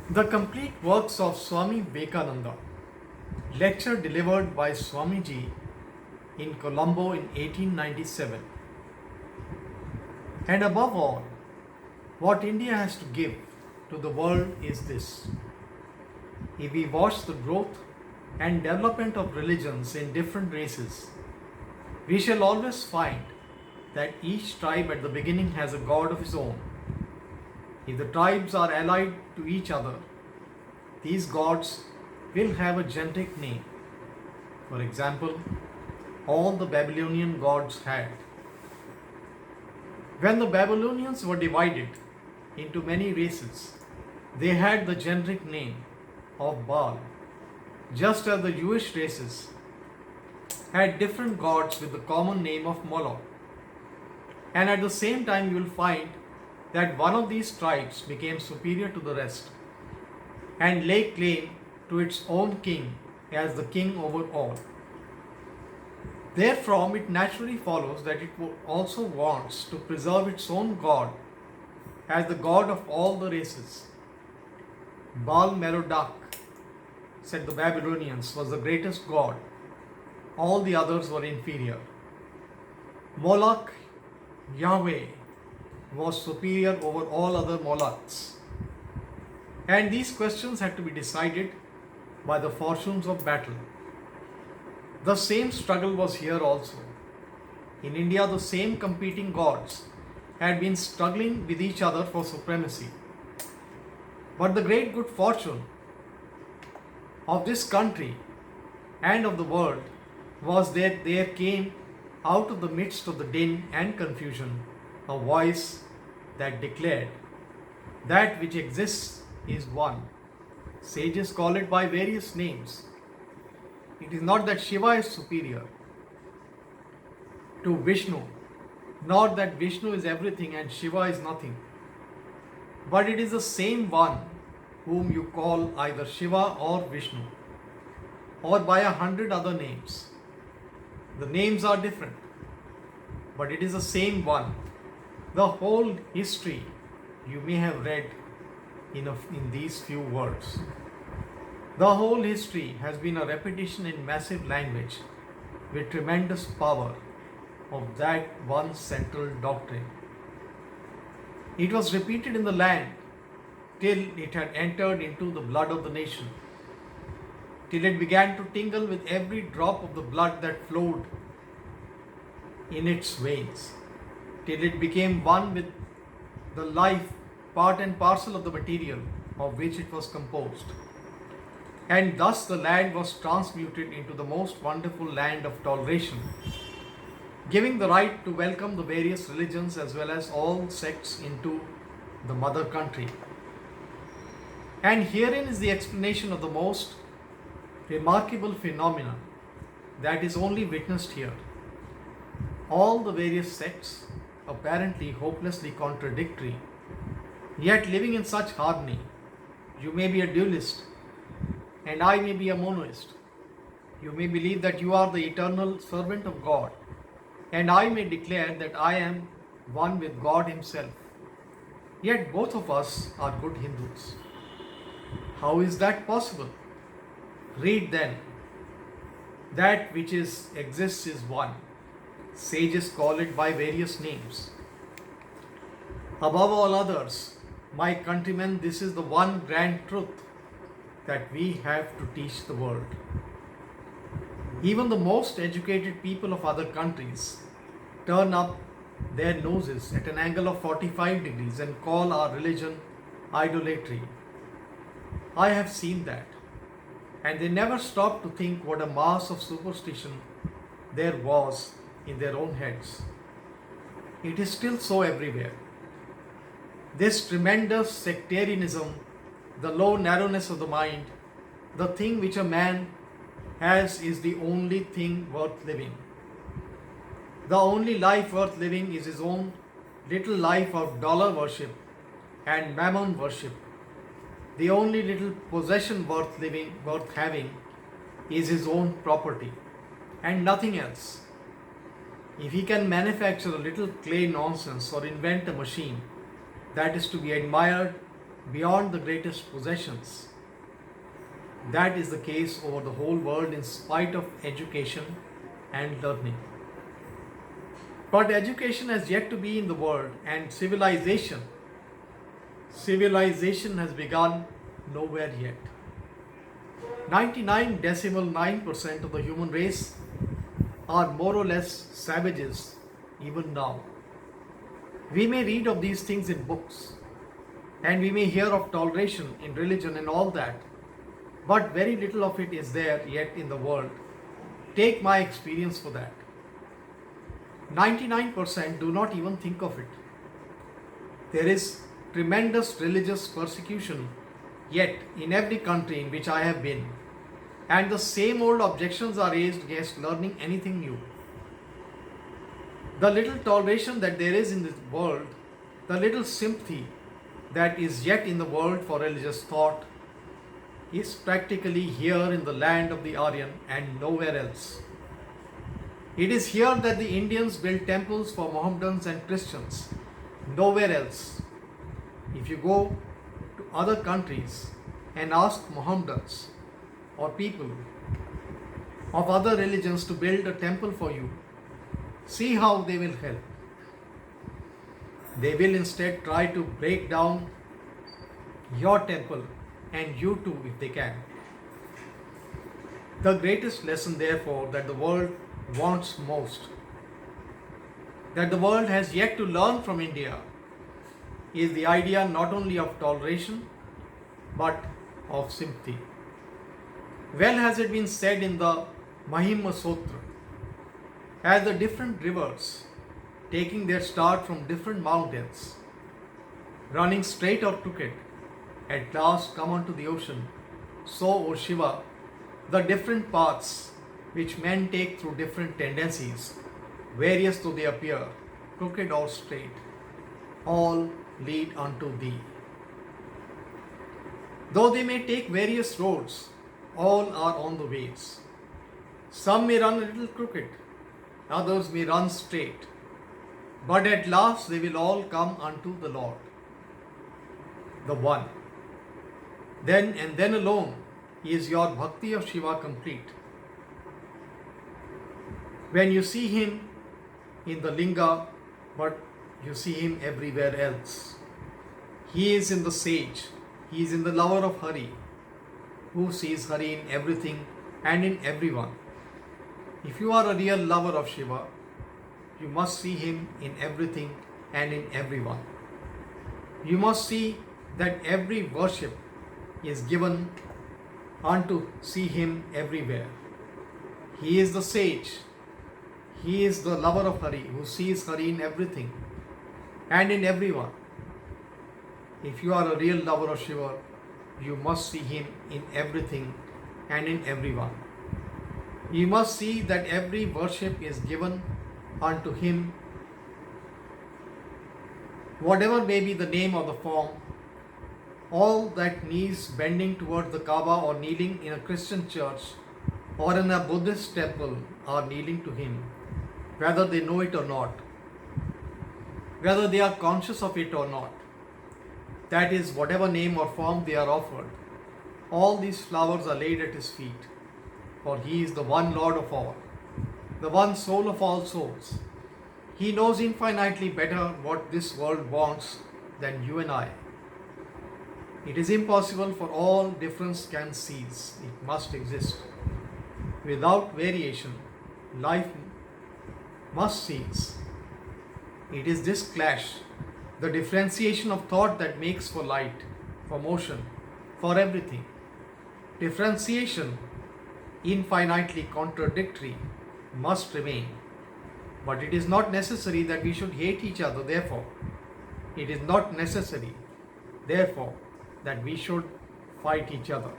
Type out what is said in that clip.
The complete works of Swami Vivekananda, lecture delivered by Swamiji in Colombo in 1897. And above all, what India has to give to the world is this. If we watch the growth and development of religions in different races, we shall always find that each tribe at the beginning has a god of his own. If the tribes are allied to each other, these gods will have a generic name. For example, all the Babylonian gods had. When the Babylonians were divided into many races, they had the generic name of Baal, just as the Jewish races had different gods with the common name of Moloch. And at the same time, you will find that one of these tribes became superior to the rest and lay claim to its own king as the king over all. Therefrom, it naturally follows that it also wants to preserve its own god as the god of all the races. Baal Merodach, said the Babylonians, was the greatest god. All the others were inferior. Moloch, Yahweh, was superior over all other Molochs. And these questions had to be decided by the fortunes of battle. The same struggle was here also. In India, the same competing gods had been struggling with each other for supremacy. But the great good fortune of this country and of the world was that there came out of the midst of the din and confusion a voice that declared, that which exists is one. Sages call it by various names. It is not that Shiva is superior to Vishnu, nor that Vishnu is everything and Shiva is nothing. But it is the same one whom you call either Shiva or Vishnu, or by 100 other names. The names are different, but it is the same one. The whole history you may have read in these few words. The whole history has been a repetition in massive language with tremendous power of that one central doctrine. It was repeated in the land till it had entered into the blood of the nation, till it began to tingle with every drop of the blood that flowed in its veins, till it became one with the life, part and parcel of the material of which it was composed. And thus the land was transmuted into the most wonderful land of toleration, giving the right to welcome the various religions as well as all sects into the mother country. And herein is the explanation of the most remarkable phenomenon that is only witnessed here. All the various sects, apparently hopelessly contradictory, yet living in such harmony. You may be a dualist, and I may be a monoist. You may believe that you are the eternal servant of God, and I may declare that I am one with God Himself. Yet both of us are good Hindus. How is that possible? Read then. That which exists is one. Sages call it by various names. Above all others, my countrymen, this is the one grand truth that we have to teach the world. Even the most educated people of other countries turn up their noses at an angle of 45 degrees and call our religion idolatry. I have seen that, and they never stop to think what a mass of superstition there was in their own heads. It is still so everywhere. This tremendous sectarianism, the low narrowness of the mind, the thing which a man has is the only thing worth living. The only life worth living is his own little life of dollar worship and mammon worship. The only little possession worth living, worth having, is his own property and nothing else. If he can manufacture a little clay nonsense or invent a machine that is to be admired beyond the greatest possessions. That is the case over the whole world in spite of education and learning. But education has yet to be in the world, and civilization has begun nowhere yet. 99.9% of the human race are more or less savages even now. We may read of these things in books, and we may hear of toleration in religion and all that, but very little of it is there yet in the world. Take my experience for that. 99% do not even think of it. There is tremendous religious persecution yet in every country in which I have been, and the same old objections are raised against learning anything new. The little toleration that there is in this world, the little sympathy that is yet in the world for religious thought, is practically here in the land of the Aryan and nowhere else. It is here that the Indians build temples for Mohammedans and Christians, nowhere else. If you go to other countries and ask Mohammedans or people of other religions to build a temple for you, see how they will help. They will instead try to break down your temple, and you too if they can. The greatest lesson, therefore, that the world wants most, that the world has yet to learn from India, is the idea not only of toleration but of sympathy. Well has it been said in the Mahima Sutra, as the different rivers, taking their start from different mountains, running straight or crooked, at last come unto the ocean, so, O Shiva, the different paths which men take through different tendencies, various though they appear, crooked or straight, all lead unto thee. Though they may take various roads, all are on the ways. Some may run a little crooked, others may run straight, but at last they will all come unto the Lord, the One. Then and then alone is your bhakti of Shiva complete. When you see him in the linga, but you see him everywhere else. He is in the sage, he is in the lover of Hari, who sees Hari in everything and in everyone. If you are a real lover of Shiva, you must see him in everything and in everyone. You must see that every worship is given unto see him everywhere. He is the sage, he is the lover of Hari, who sees Hari in everything and in everyone. If you are a real lover of Shiva, you must see him in everything and in everyone. You must see that every worship is given unto him, whatever may be the name or the form. All that knees bending towards the Kaaba or kneeling in a Christian church or in a Buddhist temple are kneeling to him, whether they know it or not, whether they are conscious of it or not. That is, whatever name or form they are offered, all these flowers are laid at his feet, for he is the one Lord of all, the one soul of all souls. He knows infinitely better what this world wants than you and I. It is impossible, for all difference can cease. It must exist. Without variation, life must cease. It is this clash, the differentiation of thought, that makes for light, for motion, for everything. Differentiation, infinitely contradictory, must remain. But it is not necessary that we should hate each other, therefore. It is not necessary, therefore, that we should fight each other.